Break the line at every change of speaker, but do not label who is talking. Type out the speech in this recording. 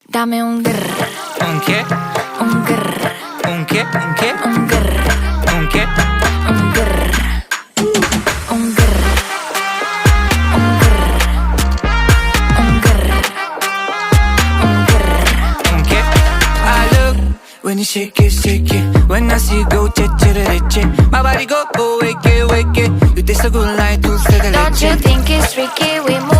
Dame un grr.
¿Un qué?
Un grr.
¿Un qué? ¿Un qué?
Un grr.
¿Un qué?
Un grr. Un grr. Un grr. Un grr. Un grr.
¿Un qué? I look when you shake it. When I see you go, che. My body go, wake it. You taste so good like dulce de leche.
Don't you think it's tricky? We move